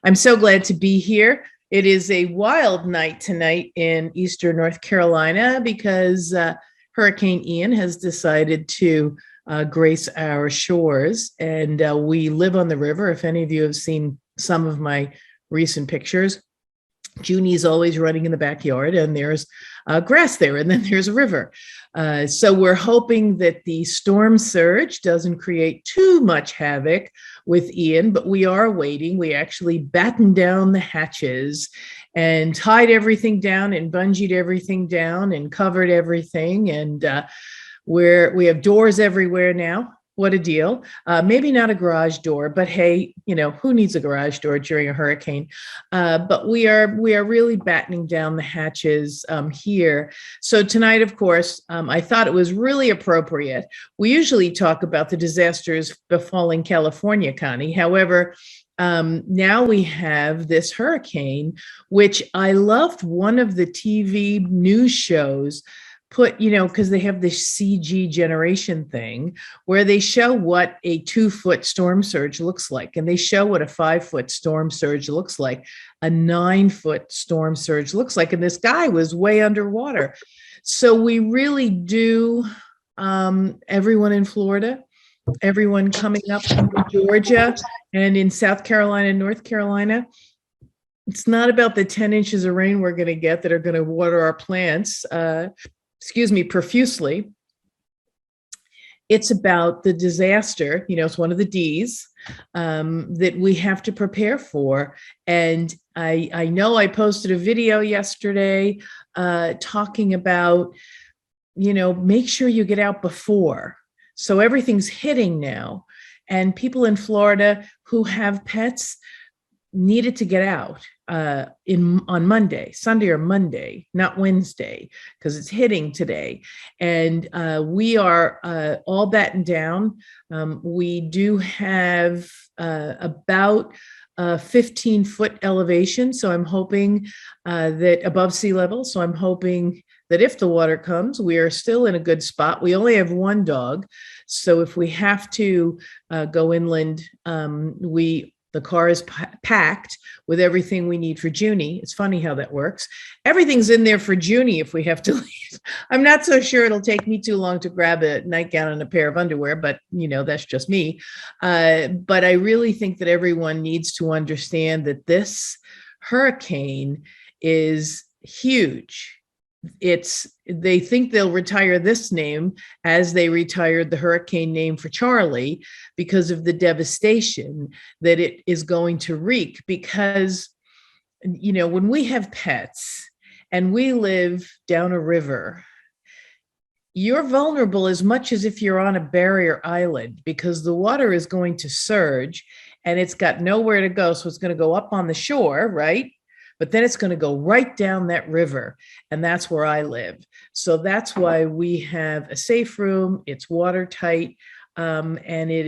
I'm so glad to be here. It is a wild night tonight in eastern North Carolina because Hurricane Ian has decided to grace our shores, and we live on the river. If any of you have seen some of my recent pictures, Junie's always running in the backyard, and there's grass there, and then there's a river. So we're hoping that the storm surge doesn't create too much havoc with Ian, but we are waiting. We actually battened down the hatches and tied everything down and bungeed everything down and covered everything. And we have doors everywhere now. What a deal. Maybe not a garage door, but hey, who needs a garage door during a hurricane? But we are really battening down the hatches here. So tonight, of course, I thought it was really appropriate. We usually talk about the disasters befalling California, Connie. However, now we have this hurricane, which I loved. One of the TV news shows put, because they have this CG generation thing where they show what a 2-foot storm surge looks like. And they show what a 5-foot storm surge looks like, a 9-foot storm surge looks like. And this guy was way underwater. So we really do, everyone in Florida, everyone coming up from Georgia and in South Carolina and North Carolina, it's not about the 10 inches of rain we're going to get that are going to water our plants, profusely. It's about the disaster, it's one of the D's that we have to prepare for. And I know I posted a video yesterday talking about, make sure you get out before. So everything's hitting now. And people in Florida who have pets needed to get out on Monday, Sunday or Monday, not Wednesday, because it's hitting today. And we are all battened down. We do have about 15-foot elevation. So I'm hoping that above sea level. So I'm hoping that if the water comes, we are still in a good spot. We only have one dog. So if we have to go inland, the car is packed with everything we need for Junie. It's funny how that works. Everything's in there for Junie if we have to leave. I'm not so sure it'll take me too long to grab a nightgown and a pair of underwear, but that's just me. But I really think that everyone needs to understand that this hurricane is huge. They think they'll retire this name as they retired the hurricane name for Charlie because of the devastation that it is going to wreak. Because, when we have pets and we live down a river, you're vulnerable as much as if you're on a barrier island, because the water is going to surge and it's got nowhere to go. So it's going to go up on the shore, right? But then it's going to go right down that river. And that's where I live. So that's why we have a safe room. It's watertight. And it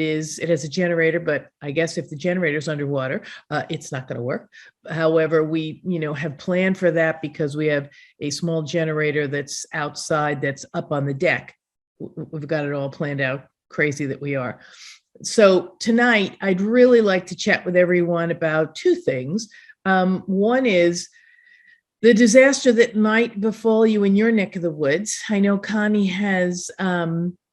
has a generator, but I guess if the generator's underwater, it's not going to work. However, we, have planned for that because we have a small generator that's outside, that's up on the deck. We've got it all planned out, crazy that we are. So tonight, I'd really like to chat with everyone about two things. One is the disaster that might befall you in your neck of the woods. I know Connie has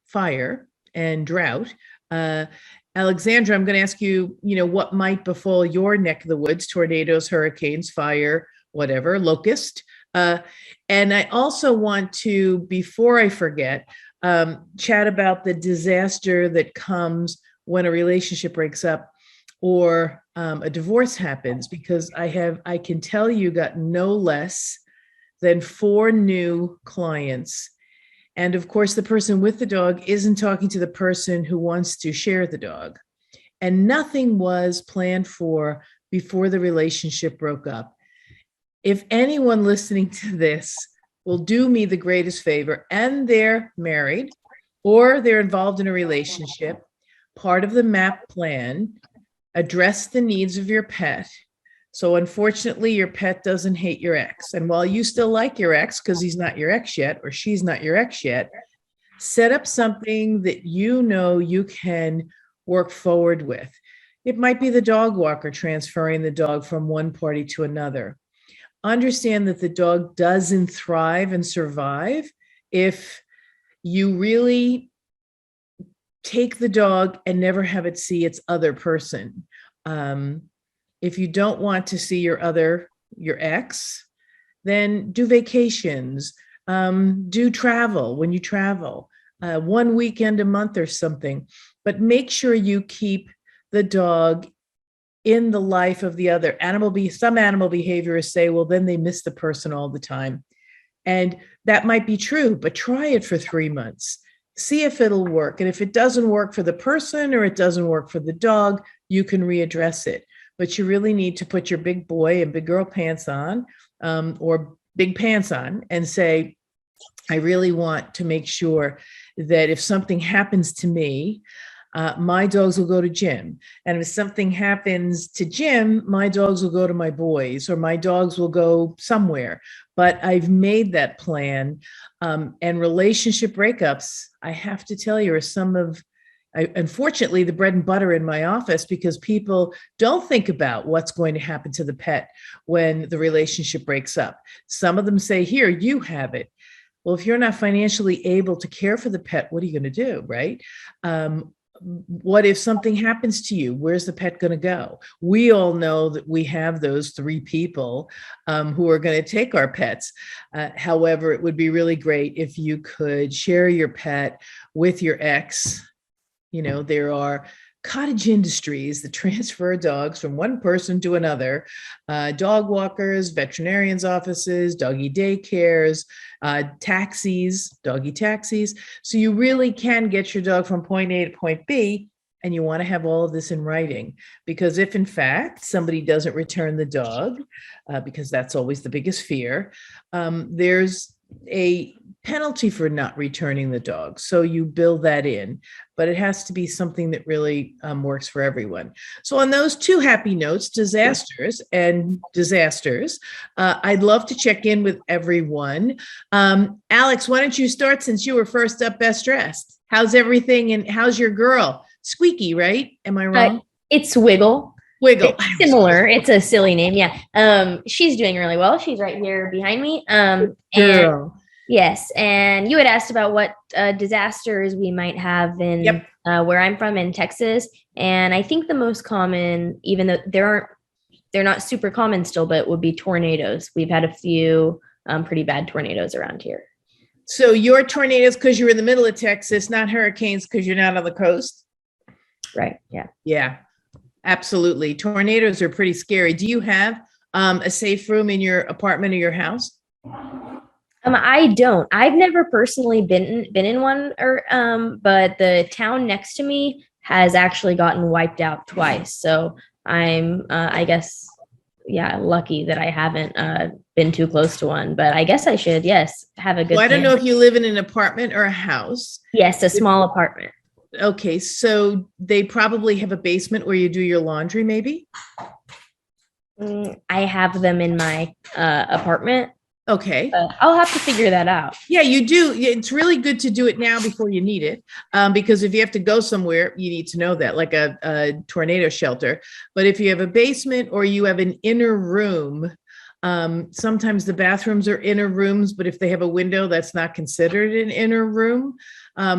fire and drought. Alexandra, I'm going to ask you, what might befall your neck of the woods: tornadoes, hurricanes, fire, whatever, locust. And I also want to, before I forget, chat about the disaster that comes when a relationship breaks up or a divorce happens, because I can tell you got no less than 4 new clients. And of course, the person with the dog isn't talking to the person who wants to share the dog. And nothing was planned for before the relationship broke up. If anyone listening to this will do me the greatest favor, and they're married or they're involved in a relationship, part of the MAAP plan, address the needs of your pet. So unfortunately, your pet doesn't hate your ex. And while you still like your ex, because he's not your ex yet, or she's not your ex yet, set up something that you can work forward with. It might be the dog walker transferring the dog from one party to another. Understand that the dog doesn't thrive and survive if you really take the dog and never have it see its other person. If you don't want to see your ex, then do vacations, do travel when you travel, one weekend a month or something, but make sure you keep the dog in the life of the other. Some animal behaviorists say, well, then they miss the person all the time. And that might be true, but try it for 3 months. See if it'll work. And if it doesn't work for the person or it doesn't work for the dog, you can readdress it. But you really need to put your big boy and big girl pants on, or big pants on, and say, I really want to make sure that if something happens to me, my dogs will go to Jim. And if something happens to Jim, my dogs will go to my boys, or my dogs will go somewhere. But I've made that plan. And relationship breakups, I have to tell you, are unfortunately, the bread and butter in my office, because people don't think about what's going to happen to the pet when the relationship breaks up. Some of them say, here, you have it. Well, if you're not financially able to care for the pet, what are you going to do, right? What if something happens to you? Where's the pet going to go? We all know that we have those 3 people who are going to take our pets. However, it would be really great if you could share your pet with your ex. You know, there are cottage industries that transfer dogs from one person to another, dog walkers, veterinarians' offices, doggy daycares, doggy taxis. So you really can get your dog from point A to point B, and you want to have all of this in writing, because if in fact somebody doesn't return the dog, because that's always the biggest fear, there's a penalty for not returning the dog. So you build that in, but it has to be something that really works for everyone. So on those 2 happy notes, disasters and disasters, I'd love to check in with everyone. Alex, why don't you start, since you were first up, best dressed? How's everything, and how's your girl? Squeaky, right? Am I wrong? It's Wiggle. Wiggle. It's similar. It's a silly name. Yeah. She's doing really well. She's right here behind me. Girl. Yes. And you had asked about what disasters we might have in where I'm from in Texas. And I think the most common, even though they're not super common still, but would be tornadoes. We've had a few pretty bad tornadoes around here. So your tornadoes because you're in the middle of Texas, not hurricanes because you're not on the coast? Right. Yeah. Yeah, absolutely. Tornadoes are pretty scary. Do you have a safe room in your apartment or your house? I don't. I've never personally been in one, but the town next to me has actually gotten wiped out twice. So I'm, I guess, lucky that I haven't been too close to one. But I guess I should, yes, have a good. Well, I don't know if you live in an apartment or a house. Yes, a small apartment. Okay, so they probably have a basement where you do your laundry, maybe? I have them in my apartment. Okay. I'll have to figure that out. Yeah, you do. It's really good to do it now before you need it, because if you have to go somewhere, you need to know that, like a tornado shelter. But if you have a basement or you have an inner room, sometimes the bathrooms are inner rooms, but if they have a window, that's not considered an inner room.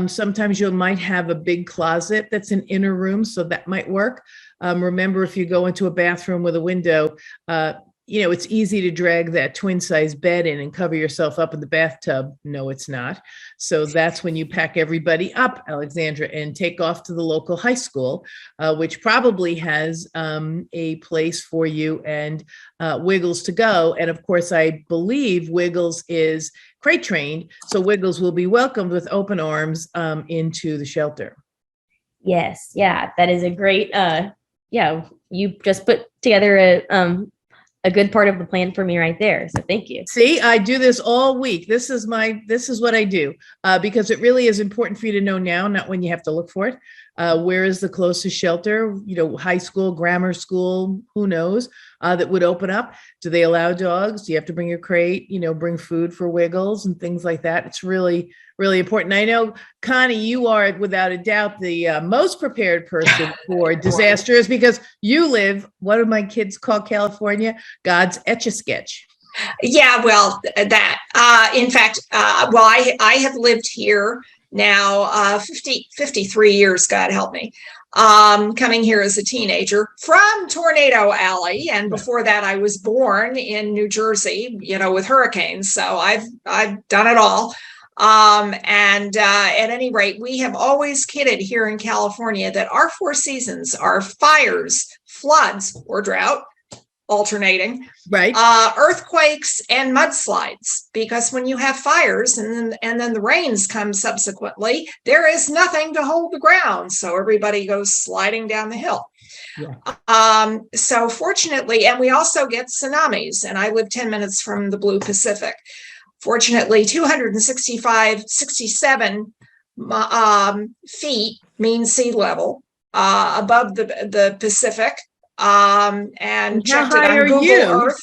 Sometimes you might have a big closet that's an inner room, so that might work. Remember, if you go into a bathroom with a window, it's easy to drag that twin size bed in and cover yourself up in the bathtub. No, it's not. So that's when you pack everybody up, Alexandra, and take off to the local high school, which probably has a place for you and Wiggles to go. And of course, I believe Wiggles is crate trained. So Wiggles will be welcomed with open arms into the shelter. Yes. Yeah, that is a great, you just put together a good part of the plan for me right there. So thank you. See, I do this all week. This is what I do, because it really is important for you to know now, not when you have to look for it. Where is the closest shelter? High school, grammar school, who knows, that would open up? Do they allow dogs? Do you have to bring your crate, bring food for Wiggles and things like that? It's really, really important. I know, Connie, you are without a doubt the most prepared person for disasters, because you live, what do my kids call California? God's Etch-a-Sketch. Yeah, well, in fact, I have lived here now 53 years, God help me, coming here as a teenager from Tornado Alley. And before that, I was born in New Jersey, with hurricanes. So I've done it all. And at any rate, we have always kidded here in California that our 4 seasons are fires, floods, or drought, alternating, right, earthquakes and mudslides, because when you have fires and then the rains come subsequently, there is nothing to hold the ground, so everybody goes sliding down the hill. Yeah. So fortunately, and we also get tsunamis, and I live 10 minutes from the Blue Pacific. Fortunately, 67 feet mean sea level above the Pacific. And checked it on Google Earth.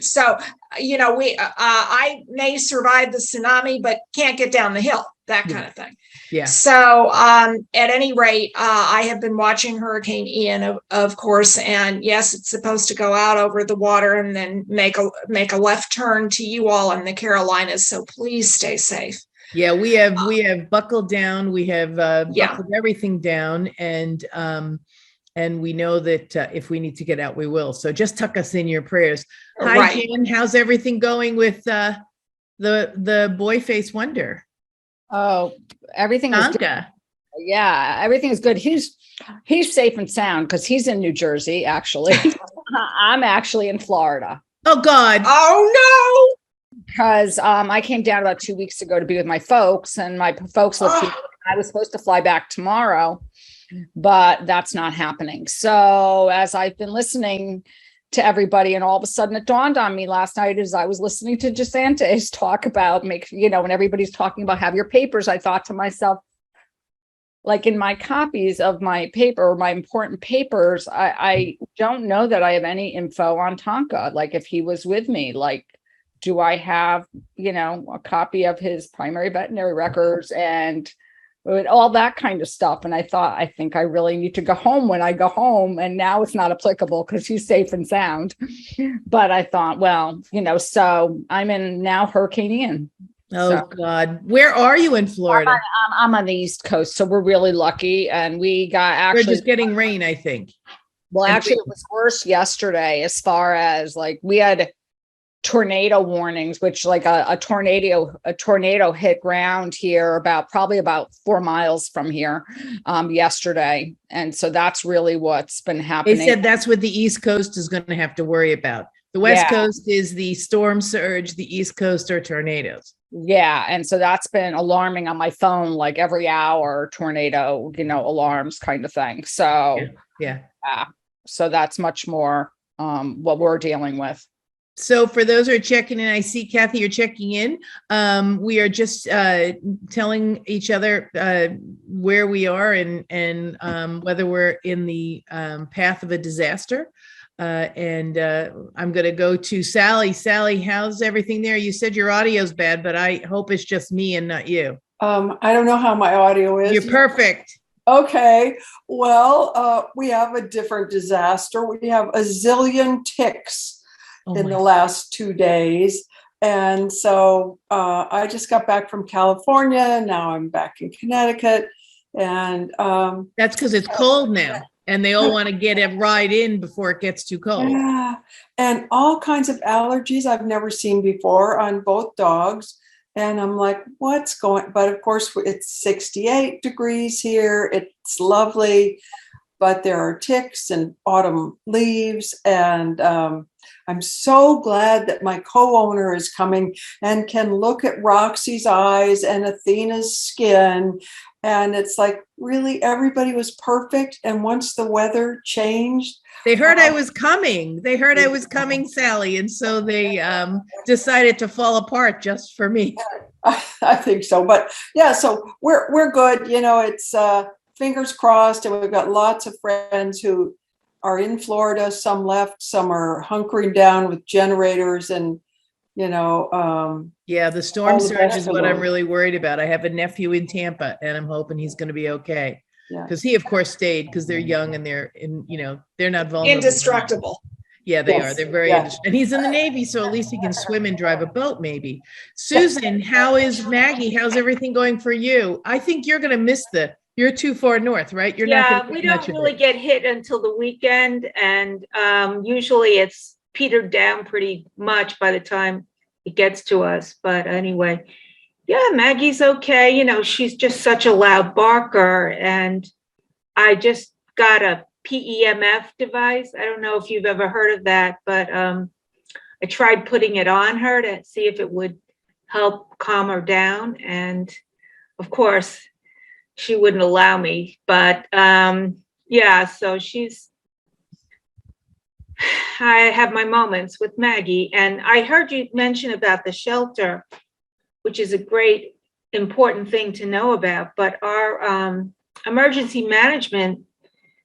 So, I may survive the tsunami, but can't get down the hill, that kind of thing. Yeah. So, at any rate, I have been watching Hurricane Ian, of course, and yes, it's supposed to go out over the water and then make a left turn to you all in the Carolinas. So please stay safe. Yeah, we have buckled down. We have buckled everything down, and we know that if we need to get out, we will. So just tuck us in your prayers. Hi, Jen. How's everything going with the boy face wonder? Oh, everything is good. Yeah, everything is good. He's safe and sound because he's in New Jersey, actually. I'm actually in Florida. Oh, God. Oh, no. Because I came down about 2 weeks ago to be with my folks, and my folks live here. I was supposed to fly back tomorrow, but that's not happening. So as I've been listening to everybody, and all of a sudden it dawned on me last night as I was listening to DeSantis talk about when everybody's talking about have your papers, I thought to myself, like in my copies of my paper or my important papers, I don't know that I have any info on Tonka. Like if he was with me, like, do I have, a copy of his primary veterinary records and all that kind of stuff? And I thought, I think I really need to go home when I go home. And now it's not applicable because he's safe and sound. But I thought, well, so I'm in now Hurricane Ian. Oh, God. Where are you in Florida? I'm on the East Coast. So we're really lucky. And we got we're just getting rain, I think. Well, actually, it was worse yesterday as far as like we had tornado warnings, which like a tornado hit ground here probably about 4 miles from here yesterday. And so that's really what's been happening. They said that's what the East Coast is going to have to worry about. The West Coast is the storm surge, the East Coast are tornadoes. Yeah. And so that's been alarming on my phone, like every hour, tornado, alarms kind of thing. So yeah. So that's much more what we're dealing with. So for those who are checking in, I see Kathy, you're checking in. We are just telling each other where we are and whether we're in the path of a disaster. And I'm going to go to Sally. Sally, how's everything there? You said your audio's bad, but I hope it's just me and not you. I don't know how my audio is. You're perfect. Okay. Well, we have a different disaster. We have a zillion ticks in the last 2 days. And so I just got back from California. Now I'm back in Connecticut. And that's because it's cold now. And they all want to get a ride in before it gets too cold. Yeah. And all kinds of allergies I've never seen before on both dogs. And I'm like, what's going? But of course, it's 68 degrees here. It's lovely. but there are ticks and autumn leaves. And I'm so glad that my co-owner is coming and can look at Roxy's eyes and Athena's skin. And it's like, really, everybody was perfect. And once the weather changed, they heard I was coming. They heard I was coming, Sally. And so they decided to fall apart just for me. I think so. But yeah, so we're good. You know, it's fingers crossed. And we've got lots of friends who are in Florida. Some left, some are hunkering down with generators and, you know. Yeah, the storm surge is what I'm really worried about. I have a nephew in Tampa and I'm hoping he's going to be okay. Because he, of course, stayed because they're young and they're they're not vulnerable. Indestructible. Yeah, they are. They're very and he's in the Navy, so at least he can swim and drive a boat, maybe. Susan, how is Maggie? How's everything going for you? I think you're going to miss you're too far north, right? You're not. We don't really get hit until the weekend, and usually it's petered down pretty much by the time it gets to us. But anyway. Yeah, Maggie's okay. You know, she's just such a loud barker. And I just got a PEMF device. I don't know if you've ever heard of that, but I tried putting it on her to see if it would help calm her down. And of course, she wouldn't allow me. But yeah, so I have my moments with Maggie. And I heard you mention about the shelter, which is a great, important thing to know about. But our emergency management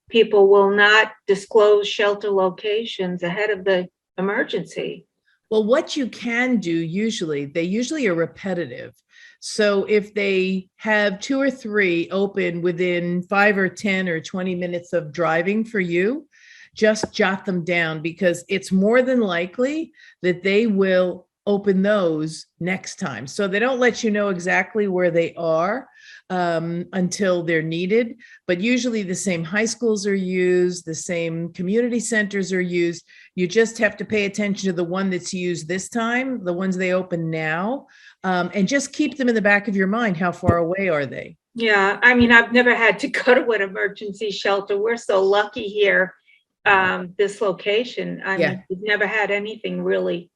people will not disclose shelter locations ahead of the emergency. Well, what you can do they usually are repetitive. So if they have 2 or 3 open within 5 or 10 or 20 minutes of driving for you, just jot them down, because it's more than likely that they will open those next time. So they don't let you know exactly where they are until they're needed. But usually the same high schools are used, the same community centers are used. You just have to pay attention to the one that's used this time, the ones they open now, and just keep them in the back of your mind. How far away are they? Yeah, I mean, I've never had to go to an emergency shelter. We're so lucky here, this location. I mean, we've never had anything really.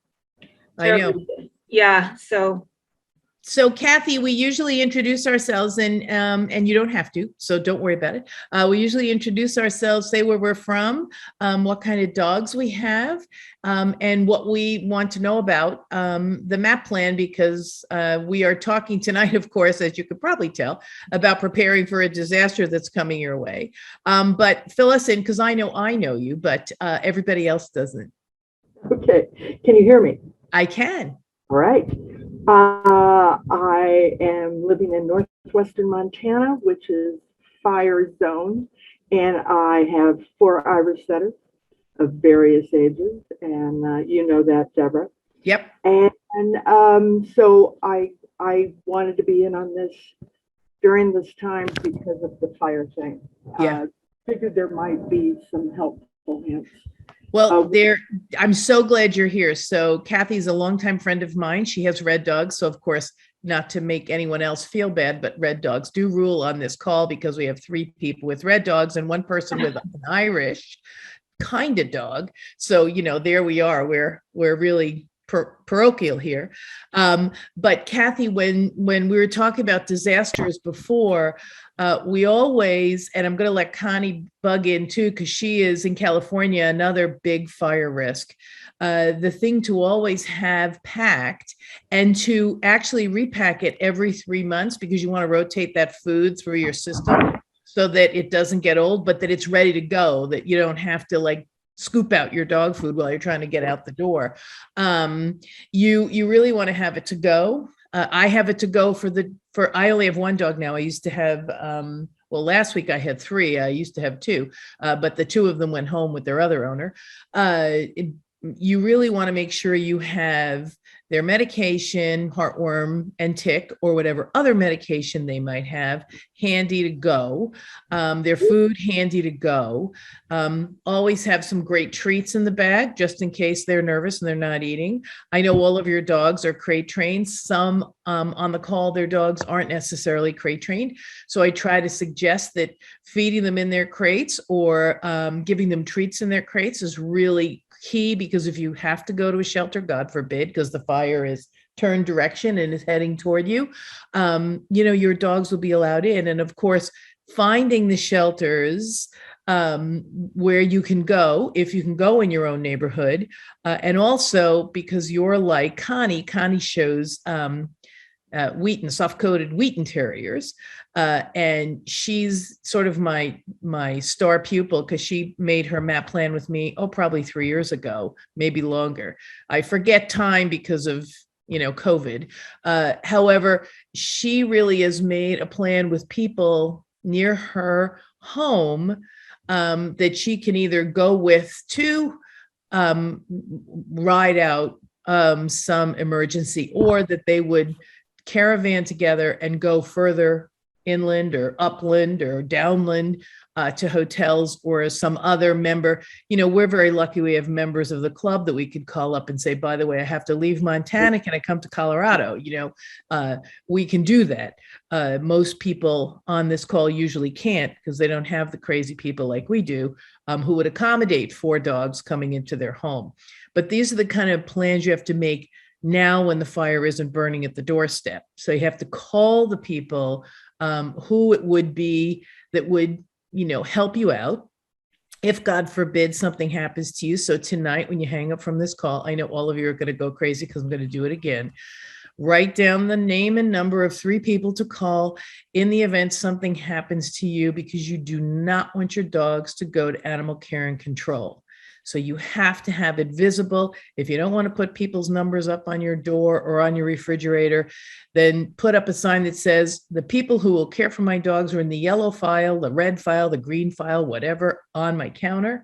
I know. Yeah. So Kathy, we usually introduce ourselves, and you don't have to, so don't worry about it. We usually introduce ourselves, say where we're from, what kind of dogs we have, and what we want to know about the MAAP plan, because we are talking tonight, of course, as you could probably tell, about preparing for a disaster that's coming your way. But fill us in, because I know you, but everybody else doesn't. Okay. Can you hear me? I can. All right. I am living in northwestern Montana, which is fire zone, and I have 4 Irish setters of various ages, and you know that, Deborah. Yep. And so I wanted to be in on this during this time because of the fire thing. Yeah. Figured there might be some helpful hints. Well, I'm so glad you're here. So Kathy's a longtime friend of mine. She has red dogs. So of course, not to make anyone else feel bad, but red dogs do rule on this call, because we have 3 people with red dogs and 1 person with an Irish kind of dog. So, there we are. We're really parochial here. But Kathy, when we were talking about disasters before, we always, and I'm going to let Connie bug in too, because she is in California, another big fire risk. The thing to always have packed and to actually repack it every 3 months, because you want to rotate that food through your system so that it doesn't get old, but that it's ready to go, that you don't have to scoop out your dog food while you're trying to get out the door. You really want to have it to go. I have it to go I only have 1 dog now. I used to have, last week I had 3. I used to have 2, but the 2 of them went home with their other owner. You really want to make sure you have their medication, heartworm and tick, or whatever other medication they might have handy to go, their food handy to go. Always have some great treats in the bag, just in case they're nervous and they're not eating. I know all of your dogs are crate trained. Some on the call, their dogs aren't necessarily crate trained. So I try to suggest that feeding them in their crates or giving them treats in their crates is really key, because if you have to go to a shelter, God forbid, because the fire is turned direction and is heading toward you, your dogs will be allowed in. And of course, finding the shelters where you can go, if you can go in your own neighborhood. And also because you're like Connie shows Wheaton, soft-coated Wheaton Terriers. And she's sort of my star pupil, because she made her MAAP plan with me, probably 3 years ago, maybe longer. I forget time because of COVID. However, she really has made a plan with people near her home that she can either go with to ride out some emergency, or that they would caravan together and go further inland or upland or downland to hotels or some other member. We're very lucky we have members of the club that we could call up and say, by the way, I have to leave Montana, can I come to Colorado? We can do that. Most people on this call usually can't, because they don't have the crazy people like we do who would accommodate 4 dogs coming into their home. But these are the kind of plans you have to make now when the fire isn't burning at the doorstep. So you have to call the people who it would be that would help you out if, God forbid, something happens to you. So tonight, when you hang up from this call, I know all of you are going to go crazy because I'm going to do it again. Write down the name and number of 3 people to call in the event something happens to you, because you do not want your dogs to go to animal care and control. So you have to have it visible. If you don't want to put people's numbers up on your door or on your refrigerator, then put up a sign that says, the people who will care for my dogs are in the yellow file, the red file, the green file, whatever, on my counter.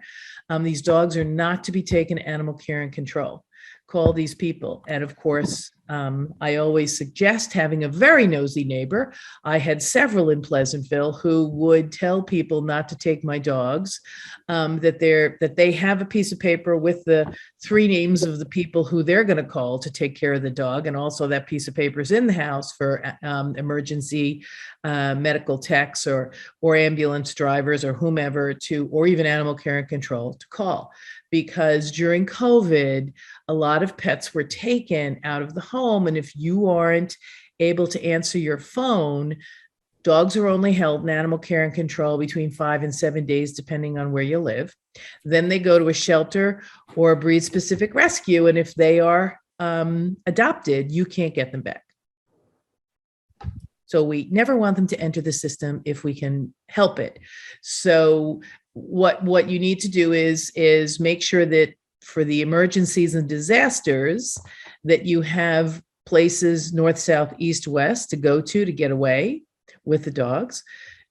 These dogs are not to be taken to animal care and control. Call these people. And of course, I always suggest having a very nosy neighbor. I had several in Pleasantville who would tell people not to take my dogs, that they have a piece of paper with the 3 names of the people who they're going to call to take care of the dog. And also that piece of paper is in the house for emergency medical techs or ambulance drivers or whomever or even animal care and control to call. Because during COVID, a lot of pets were taken out of the home. And if you aren't able to answer your phone, dogs are only held in animal care and control between 5 and 7 days, depending on where you live. Then they go to a shelter or a breed-specific rescue. And if they are adopted, you can't get them back. So we never want them to enter the system if we can help it. So what you need to do is make sure that for the emergencies and disasters, that you have places north, south, east, west to go to get away with the dogs.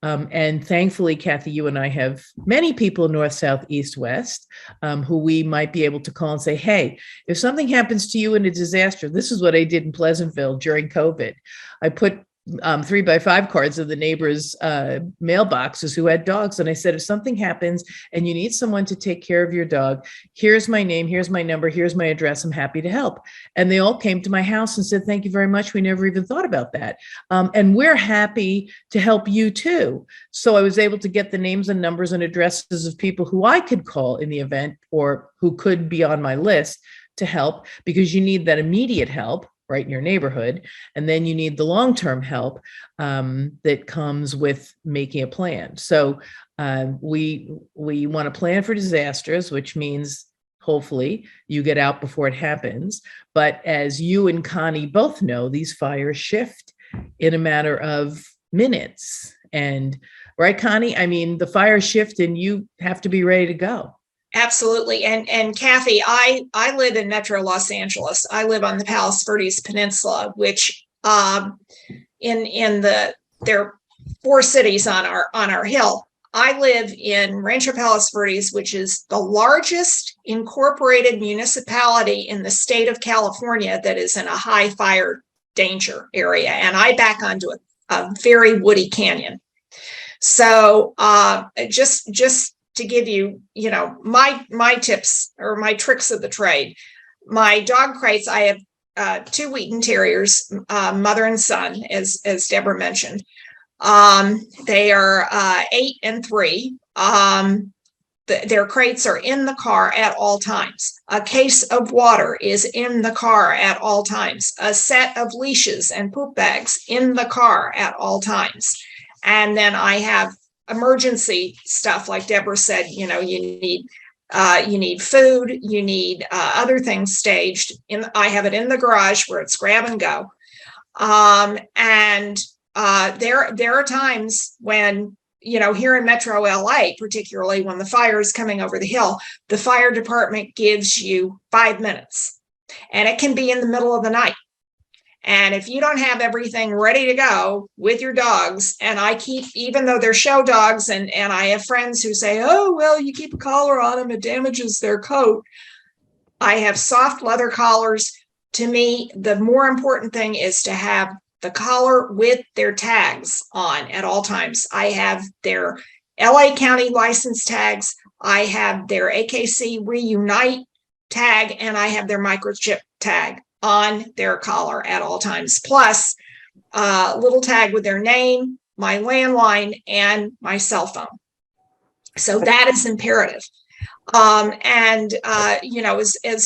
And thankfully, Kathy, you and I have many people north, south, east, west who we might be able to call and say, hey, if something happens to you in a disaster, this is what I did in Pleasantville during COVID. I put 3x5 cards of the neighbors' mailboxes who had dogs. And I said, if something happens and you need someone to take care of your dog, here's my name, here's my number, here's my address. I'm happy to help. And they all came to my house and said, thank you very much. We never even thought about that. And we're happy to help you too. So I was able to get the names and numbers and addresses of people who I could call in the event or who could be on my list to help, because you need that immediate help right in your neighborhood. And then you need the long-term help that comes with making a plan. So we want to plan for disasters, which means hopefully you get out before it happens. But as you and Connie both know, these fires shift in a matter of minutes. And right, Connie? I mean, the fires shift and you have to be ready to go. Absolutely. And Kathy, I live in Metro Los Angeles. I live on the Palos Verdes Peninsula, which there are 4 cities on our hill. I live in Rancho Palos Verdes, which is the largest incorporated municipality in the state of California that is in a high fire danger area. And I back onto a very woody canyon. So just to give you, my tips or my tricks of the trade, my dog crates, I have two Wheaton Terriers, mother and son, as Deborah mentioned. They are 8 and 3. Their crates are in the car at all times. A case of water is in the car at all times. A set of leashes and poop bags in the car at all times. And then I have emergency stuff, like Deborah said, you need food, you need other things staged. I have it in the garage where it's grab and go. There are times when, here in Metro LA, particularly when the fire is coming over the hill, the fire department gives you 5 minutes, and it can be in the middle of the night. And if you don't have everything ready to go with your dogs, and even though they're show dogs, and I have friends who say, oh, well, you keep a collar on them, it damages their coat. I have soft leather collars. To me, the more important thing is to have the collar with their tags on at all times. I have their LA County license tags. I have their AKC Reunite tag, and I have their microchip tag on their collar at all times, plus a little tag with their name, my landline, and my cell phone. So that is imperative. As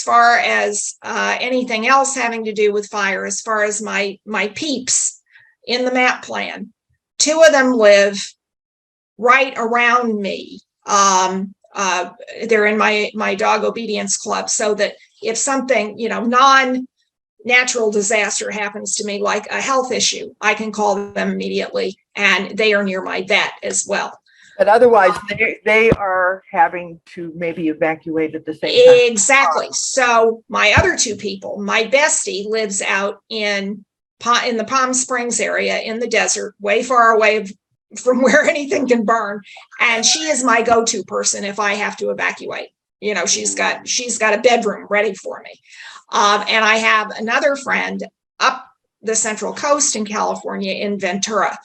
far as anything else having to do with fire, as far as my peeps in the MAAP plan, 2 of them live right around me. They're in my dog obedience club, so that if something, non-natural disaster happens to me, like a health issue, I can call them immediately, and they are near my vet as well. But otherwise, they are having to maybe evacuate at the same time. Exactly. So my other 2 people, my bestie lives out in the Palm Springs area in the desert, way far away from where anything can burn. And she is my go-to person if I have to evacuate. She's got a bedroom ready for me. And I have another friend up the Central Coast in California, in Ventura,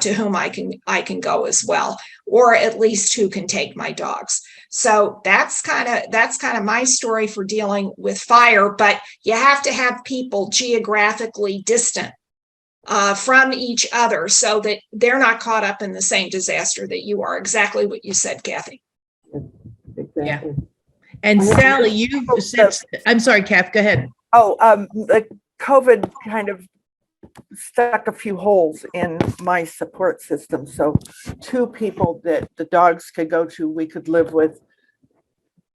to whom I can go as well, or at least who can take my dogs. So that's kind of my story for dealing with fire. But you have to have people geographically distant from each other so that they're not caught up in the same disaster that you are. Exactly what you said, Kathy. Exactly. Yeah. And Sally, you said, I'm sorry, Kath, go ahead. The COVID kind of stuck a few holes in my support system. So 2 people that the dogs could go to, we could live with,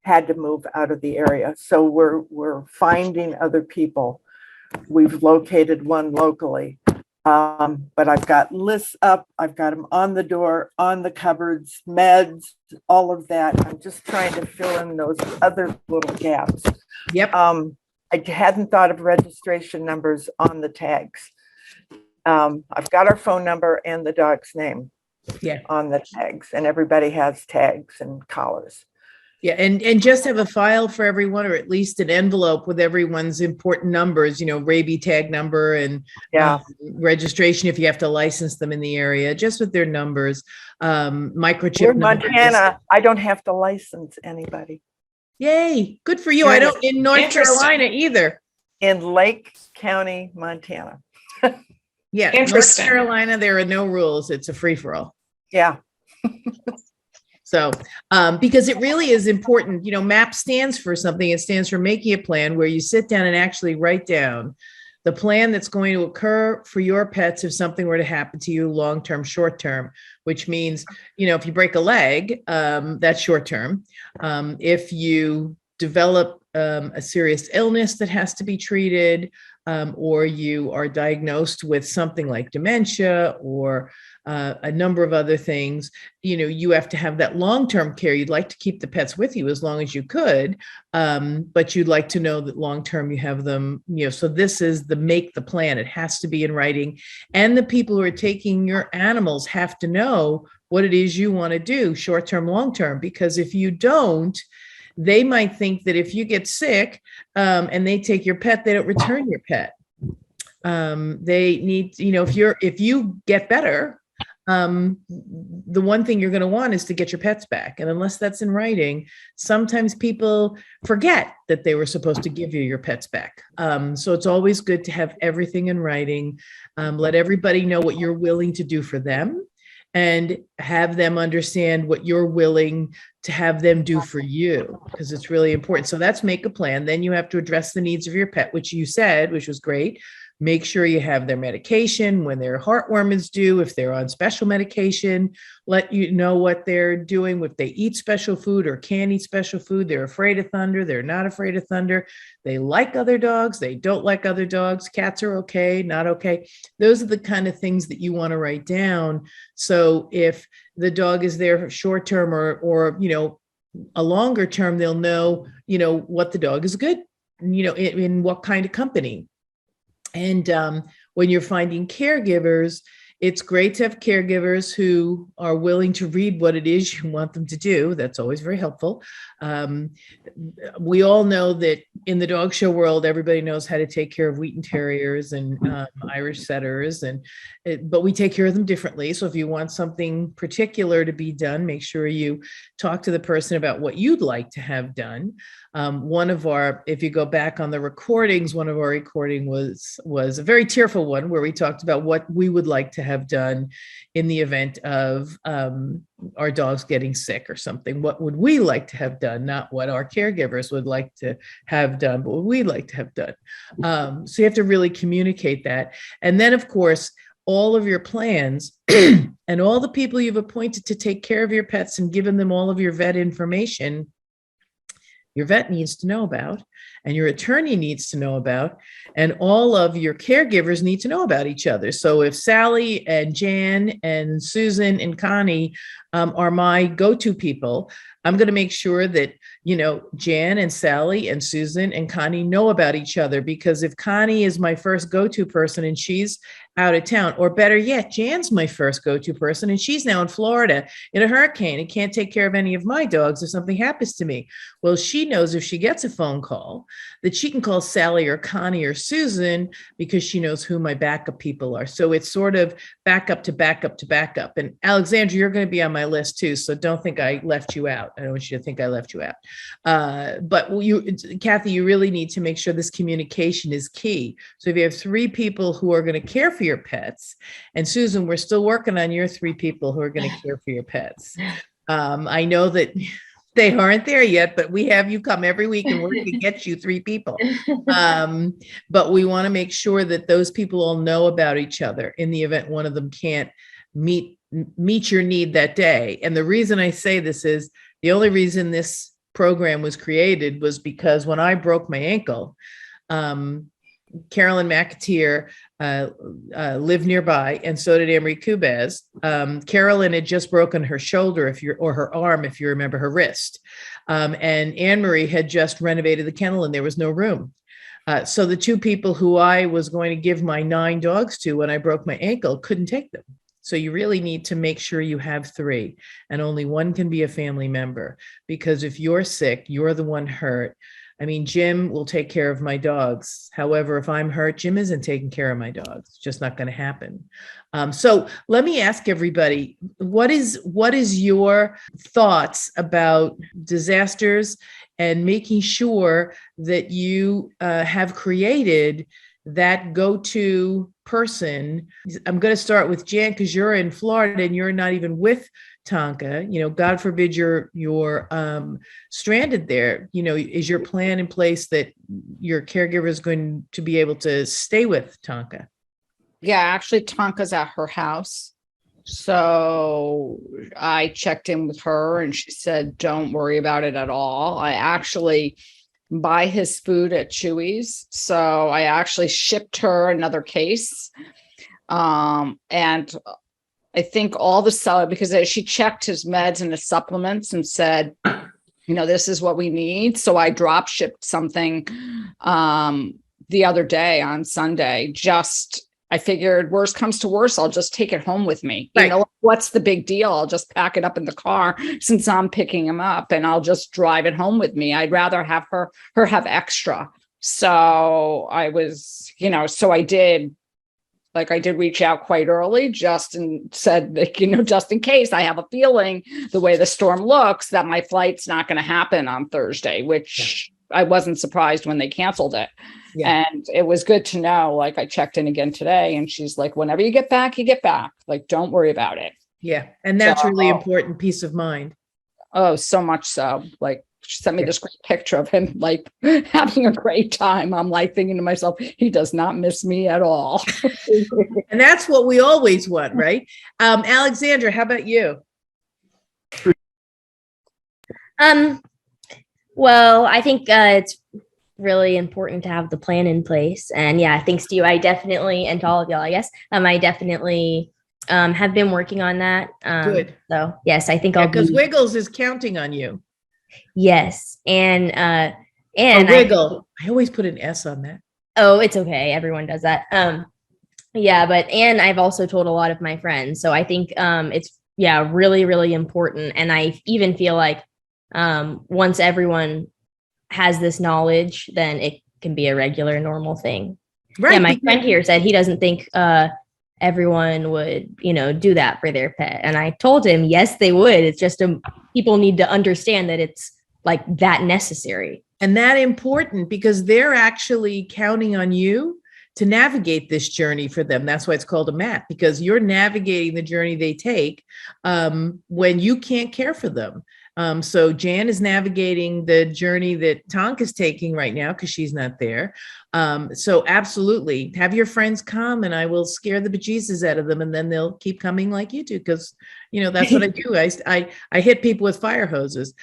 had to move out of the area. So we're finding other people. We've located one locally. But I've got lists up. I've got them on the door, on the cupboards, meds, all of that. I'm just trying to fill in those other little gaps. Yep. I hadn't thought of registration numbers on the tags. I've got our phone number and the dog's name on the tags, and everybody has tags and collars. Yeah, and just have a file for everyone, or at least an envelope with everyone's important numbers, rabies tag number and registration if you have to license them in the area, just with their numbers, microchip. We're in Montana, I don't have to license anybody. Yay, good for you. I don't in North Carolina either. In Lake County, Montana. Yeah, North Carolina, there are no rules. It's a free-for-all. Yeah. So, because it really is important, MAAP stands for something. It stands for making a plan, where you sit down and actually write down the plan that's going to occur for your pets if something were to happen to you, long-term, short-term, which means, if you break a leg, that's short-term. If you develop a serious illness that has to be treated, or you are diagnosed with something like dementia or a number of other things, you have to have that long-term care. You'd like to keep the pets with you as long as you could, but you'd like to know that long-term you have them, so this is make the plan. It has to be in writing. And the people who are taking your animals have to know what it is you want to do, short-term, long-term, because if you don't, they might think that if you get sick and they take your pet, they don't return your pet. They need, if you get better, the one thing you're going to want is to get your pets back. And unless that's in writing, sometimes people forget that they were supposed to give you your pets back. So it's always good to have everything in writing. Let everybody know what you're willing to do for them and have them understand what you're willing to have them do for you, because it's really important. So that's make a plan. Then you have to address the needs of your pet, which you said, which was great. Make sure you have their medication when their heartworm is due. If they're on special medication, let you know what they're doing. If they eat special food or can't eat special food, they're afraid of thunder, they're not afraid of thunder. They like other dogs, they don't like other dogs. Cats are okay, not okay. Those are the kind of things that you want to write down. So if the dog is there short term or a longer term, they'll know, what the dog is good, in what kind of company. And when you're finding caregivers, it's great to have caregivers who are willing to read what it is you want them to do. That's always very helpful. We all know that in the dog show world, everybody knows how to take care of Wheaten Terriers and Irish Setters, but we take care of them differently. So if you want something particular to be done, make sure you talk to the person about what you'd like to have done. If you go back on the recordings, one of our recording was a very tearful one where we talked about what we would like to have done in the event of our dogs getting sick or something. What would we like to have done? Not what our caregivers would like to have done, but what we'd like to have done. So you have to really communicate that. And then, of course, all of your plans and all the people you've appointed to take care of your pets and given them all of your vet information, your vet needs to know about, and your attorney needs to know about, and all of your caregivers need to know about each other. So if Sally and Jan and Susan and Connie are my go-to people, I'm going to make sure that, Jan and Sally and Susan and Connie know about each other, because if Connie is my first go-to person and she's out of town, or better yet, Jan's my first go-to person and she's now in Florida in a hurricane and can't take care of any of my dogs if something happens to me. Well, she knows if she gets a phone call that she can call Sally or Connie or Susan, because she knows who my backup people are. So it's sort of backup to backup to backup. And Alexandra, you're going to be on my list too, so don't think I left you out. I don't want you to think I left you out. But Kathy, you really need to make sure this communication is key. So if you have 3 people who are going to care for your pets, and Susan, we're still working on your 3 people who are going to care for your pets. I know that they aren't there yet, but we have you come every week and we're going to get you 3 people. But we want to make sure that those people all know about each other in the event one of them can't meet your need that day. And the reason I say this is the only reason this program was created was because when I broke my ankle, Carolyn McAteer lived nearby, and so did Amory Kubez. Carolyn had just broken her shoulder, or her arm, if you remember, her wrist. And Anne-Marie had just renovated the kennel and there was no room. So the 2 people who I was going to give my 9 dogs to when I broke my ankle couldn't take them. So you really need to make sure you have 3, and only one can be a family member, because if you're sick, you're the one hurt. I mean, Jim will take care of my dogs. However, if I'm hurt, Jim isn't taking care of my dogs. It's just not going to happen. So let me ask everybody, what is your thoughts about disasters and making sure that you have created that go-to person? I'm going to start with Jan, because you're in Florida and you're not even with Tonka. God forbid you're stranded there. Is your plan in place that your caregiver is going to be able to stay with Tonka? Yeah, actually, Tonka's at her house. So I checked in with her and she said, don't worry about it at all. I actually buy his food at Chewy's. So I actually shipped her another case. And I think all the because she checked his meds and his supplements and said, this is what we need. So I drop shipped something the other day on Sunday. I figured worst comes to worst, I'll just take it home with me. Right. What's the big deal? I'll just pack it up in the car since I'm picking him up, and I'll just drive it home with me. I'd rather have her have extra. So I was, so I did Like I did reach out quite early, just and said, like, you know, just in case, I have a feeling the way the storm looks that my flight's not going to happen on Thursday, which I wasn't surprised when they canceled it. Yeah. And it was good to know. Like I checked in again today and she's like, whenever you get back, you get back. Like, don't worry about it. Yeah. And that's So- really important, peace of mind. Oh, so much so. Like she sent me this great picture of him like having a great time. I'm like thinking to myself, he does not miss me at all. And that's what we always want, right? Alexandra, how about you? Well, I think it's really important to have the plan in place. And yeah, thanks to you, I definitely, and to all of y'all, I guess, I definitely have been working on that. Good. So yes, I think I'll Because be, Wiggles is counting on you. yes. And Or Wiggle. I always put an S on that. oh, it's okay. Everyone does that. Yeah, but, and I've also told a lot of my friends. So I think it's, yeah, really, really important. And I even feel like once everyone has this knowledge, then it can be a regular, normal thing. Right. Yeah, my because- friend here said he doesn't think everyone would, you know, do that for their pet. And I told him, yes, they would. It's just people need to understand that it's like that necessary. And that important because they're actually counting on you to navigate this journey for them. That's why it's called a MAAP, because you're navigating the journey they take when you can't care for them. So Jan is navigating the journey that Tonk is taking right now because she's not there. So absolutely have your friends come and I will scare the bejesus out of them and then they'll keep coming like you do because, you know, that's what I do. I hit people with fire hoses.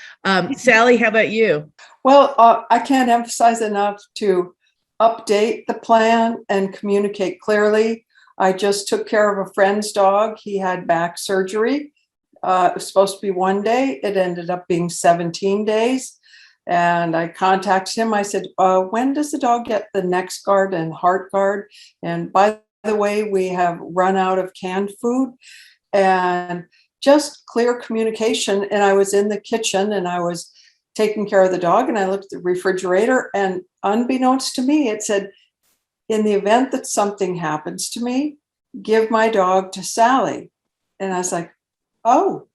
Sally, how about you? Well, I can't emphasize enough to update the plan and communicate clearly. I just took care of a friend's dog. He had back surgery. It was supposed to be 1 day. It ended up being 17 days. And I contacted him. I said, when does the dog get the next guard and heart guard? And by the way, we have run out of canned food and just clear communication. And I was in the kitchen and I was taking care of the dog and I looked at the refrigerator and unbeknownst to me, it said, in the event that something happens to me, give my dog to Sally. And I was like, oh,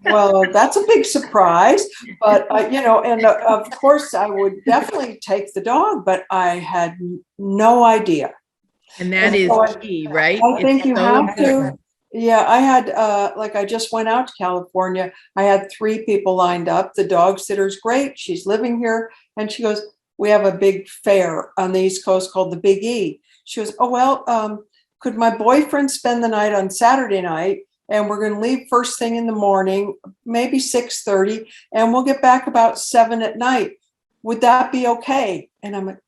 well, that's a big surprise. But, you know, and of course I would definitely take the dog, but I had no idea. And that is key, right? I think you have to. important. Yeah, I had, like I just went out to California. I had 3 people lined up. The dog sitter's great. She's living here. And she goes, we have a big fair on the East Coast called the Big E. She goes, oh, well, could my boyfriend spend the night on Saturday night? And we're going to leave first thing in the morning, maybe 6:30, and we'll get back about 7 at night. Would that be okay? And I'm like,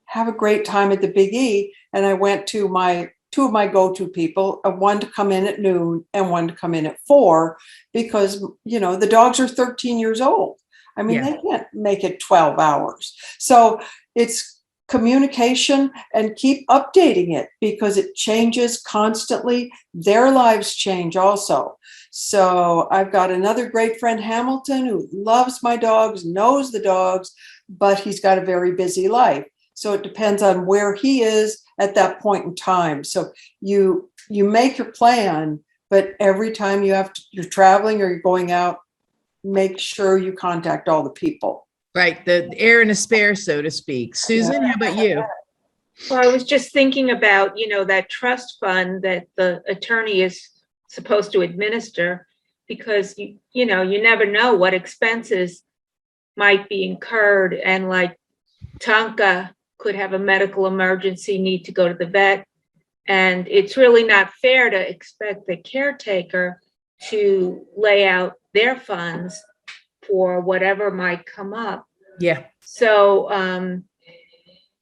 have a great time at the Big E. And I went to two of my go-to people, one to come in at noon and one to come in at 4, because, you know, the dogs are 13 years old. I mean, Yeah. they can't make it 12 hours. So it's communication and keep updating it because it changes constantly. Their lives change also. So I've got another great friend, Hamilton, who loves my dogs, knows the dogs, but he's got a very busy life. So it depends on where he is at that point in time. So you make your plan, but every time you're traveling or you're going out, make sure you contact all the people. Right. The air in a spare, so to speak. Susan, how about you? Well, I was just thinking about, you know, that trust fund that the attorney is supposed to administer, because you know, you never know what expenses might be incurred. And like Tonka could have a medical emergency, need to go to the vet. And it's really not fair to expect the caretaker to lay out their funds for whatever might come up. Yeah. So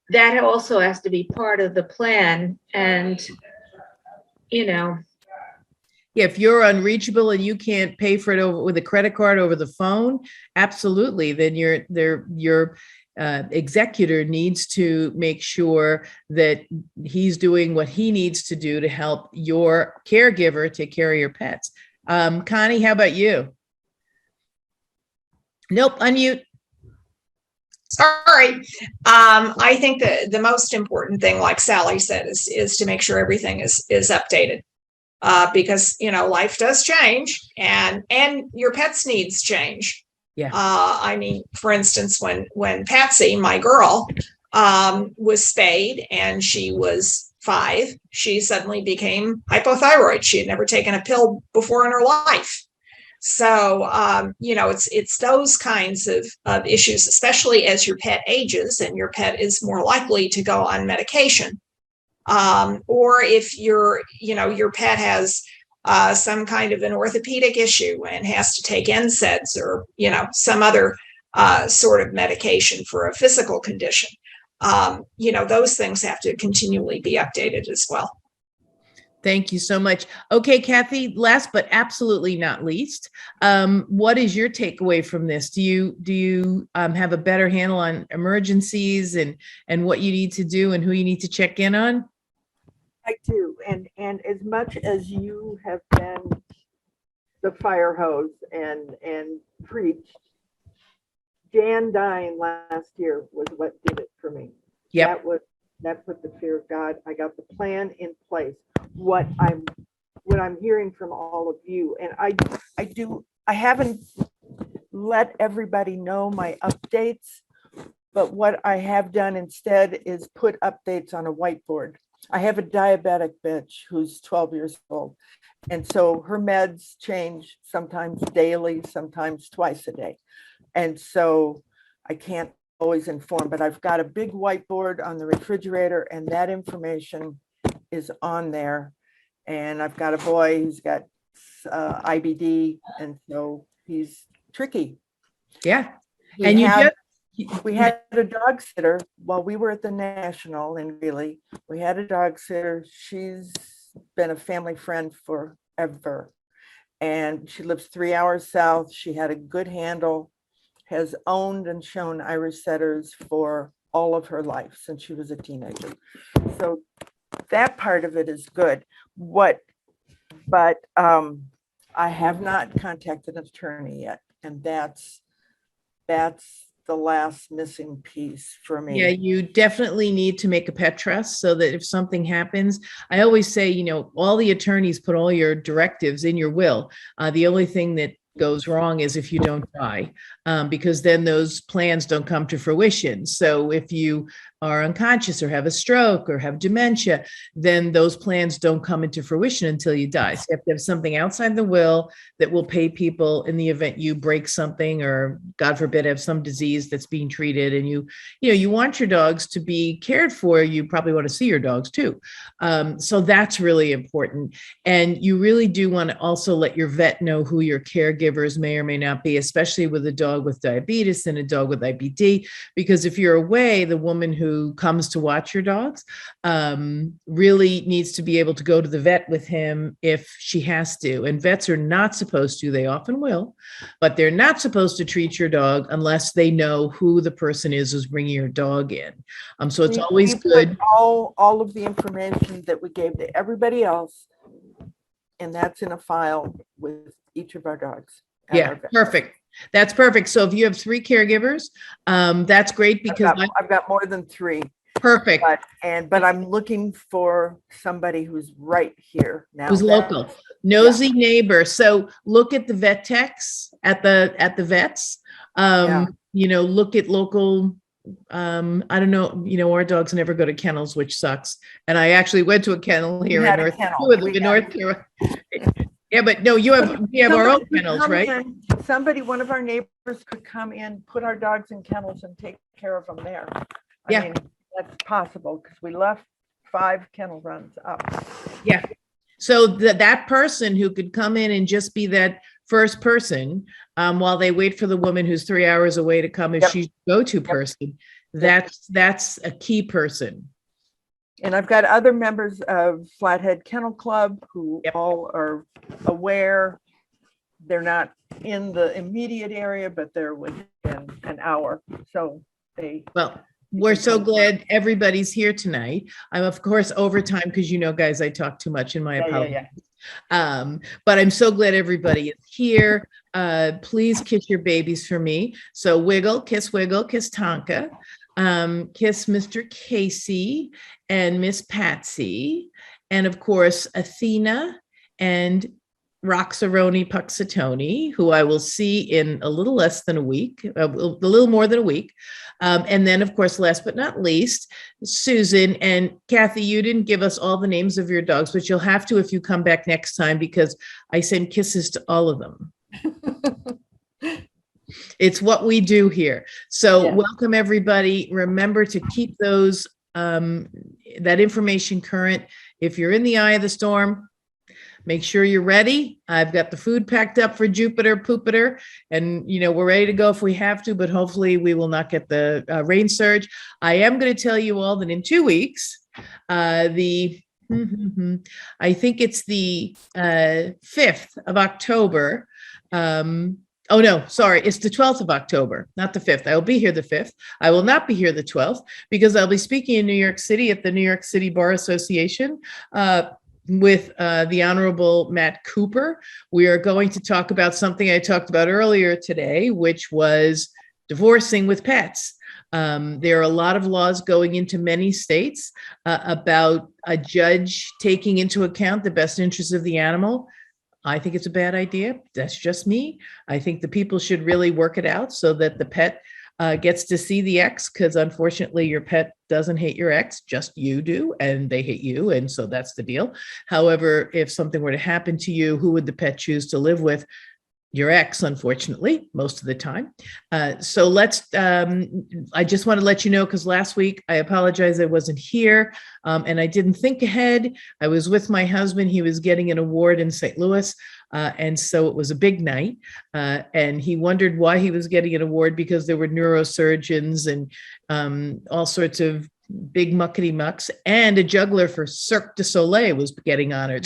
that also has to be part of the plan. And, you know, Yeah, if you're unreachable and you can't pay for it over with a credit card over the phone, absolutely. Then your executor needs to make sure that he's doing what he needs to do to help your caregiver take care of your pets. Connie, how about you? Nope, unmute. Sorry. I think the most important thing, like Sally said, is to make sure everything is updated. Because, you know, life does change and your pet's needs change. Yeah. I mean, for instance, when Patsy, my girl, was spayed and she was 5, she suddenly became hypothyroid. She had never taken a pill before in her life. So, you know, it's those kinds of issues, especially as your pet ages and your pet is more likely to go on medication. Or if your pet has some kind of an orthopedic issue and has to take NSAIDs or, you know, some other sort of medication for a physical condition, you know, those things have to continually be updated as well. Thank you so much. Okay, Kathy, last but absolutely not least, what is your takeaway from this? Do you have a better handle on emergencies and what you need to do and who you need to check in on? I do. And as much as you have been the fire hose and preached, Jan dying last year was what did it for me. Yep. That put the fear of God. I got the plan in place. What I'm hearing from all of you, and I haven't let everybody know my updates, but what I have done instead is put updates on a whiteboard. I have a diabetic bitch who's 12 years old. And so her meds change sometimes daily, sometimes twice a day. And so I can't always inform, but I've got a big whiteboard on the refrigerator and that information is on there. And I've got a boy who's got IBD, and so he's tricky. Yeah. We had a dog sitter while we were at the National in Greeley. We had a dog sitter. She's been a family friend forever. And she lives 3 hours south. She had a good handle, has owned and shown Irish setters for all of her life since she was a teenager. So that part of it is good. But I have not contacted an attorney yet. And that's the last missing piece for me. Yeah, you definitely need to make a pet trust so that if something happens, I always say, you know, all the attorneys put all your directives in your will. The only thing that goes wrong is if you don't die, because then those plans don't come to fruition. So if you are unconscious or have a stroke or have dementia, then those plans don't come into fruition until you die. So you have to have something outside the will that will pay people in the event you break something or, God forbid, have some disease that's being treated. And you want your dogs to be cared for. You probably want to see your dogs too. So that's really important. And you really do want to also let your vet know who your caregivers may or may not be, especially with a dog with diabetes and a dog with IBD, because if you're away, the woman who comes to watch your dogs really needs to be able to go to the vet with him if she has to. And vets are not supposed to, they often will, but they're not supposed to treat your dog unless they know who the person is who's bringing your dog in. So it's always good. All of the information that we gave to everybody else, and that's in a file with each of our dogs. Yeah, perfect. That's perfect. So if you have 3 caregivers, that's great because I've got more than 3. Perfect. But I'm looking for somebody who's right here now. Who's local, nosy neighbor. So look at the vet techs at the vets. You know, look at local. I don't know. You know, our dogs never go to kennels, which sucks. And I actually went to a kennel here in North Carolina. Yeah, but no, we have our own kennels, right? One of our neighbors could come in, put our dogs in kennels and take care of them there. I mean, that's possible because we left 5 kennel runs up. Yeah. So that person who could come in and just be that first person while they wait for the woman who's 3 hours away to come, if she's the go-to person, that's a key person. And I've got other members of Flathead Kennel Club who all are aware. They're not in the immediate area, but they're within an hour. So we're so glad everybody's here tonight. I'm of course over time because guys, I talk too much in my apologies. But I'm so glad everybody is here. Please kiss your babies for me. So Wiggle, kiss Tonka, kiss Mr. Casey and Miss Patsy, and of course, Athena and Roxaroni Puxatoni, who I will see in a little less than a week, a little more than a week. And then, of course, last but not least, Susan and Kathy, you didn't give us all the names of your dogs, but you'll have to if you come back next time, because I send kisses to all of them. It's what we do here. So welcome, everybody. Remember to keep those that information current. If you're in the eye of the storm, make sure you're ready. I've got the food packed up for Jupiter, Poopiter, and we're ready to go if we have to, but hopefully we will not get the rain surge. I am going to tell you all that in 2 weeks, I think it's the 5th of October. Oh no, sorry, it's the 12th of October, not the 5th. I will be here the 5th. I will not be here the 12th because I'll be speaking in New York City at the New York City Bar Association with the Honorable Matt Cooper. We are going to talk about something I talked about earlier today, which was divorcing with pets. There are a lot of laws going into many states about a judge taking into account the best interests of the animal. I think it's a bad idea. That's just me. I think the people should really work it out so that the pet gets to see the ex, because unfortunately your pet doesn't hate your ex, just you do, and they hate you, and so that's the deal. However, if something were to happen to you, who would the pet choose to live with? Your ex, unfortunately, most of the time. So let's, I just want to let you know, because last week, I apologize, I wasn't here and I didn't think ahead. I was with my husband. He was getting an award in St. Louis. And so it was a big night. And he wondered why he was getting an award, because there were neurosurgeons and all sorts of big muckety mucks, and a juggler for Cirque du Soleil was getting honored.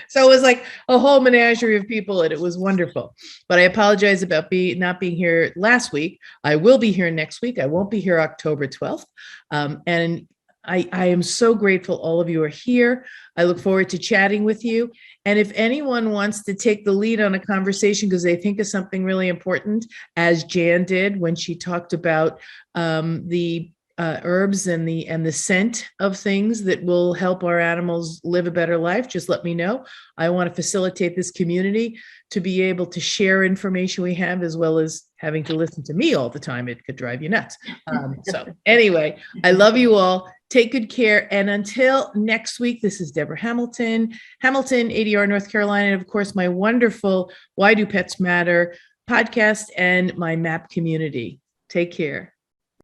So it was like a whole menagerie of people, and it was wonderful. But I apologize about not being here last week. I will be here next week. I won't be here October 12th. And I am so grateful all of you are here. I look forward to chatting with you. And if anyone wants to take the lead on a conversation because they think of something really important, as Jan did when she talked about the herbs and the scent of things that will help our animals live a better life, just let me know. I want to facilitate this community to be able to share information we have, as well as having to listen to me all the time. It could drive you nuts. So anyway, I love you all. Take good care. And until next week, this is Deborah Hamilton, ADR, North Carolina. And of course, my wonderful Why Do Pets Matter podcast and my MAAP community. Take care.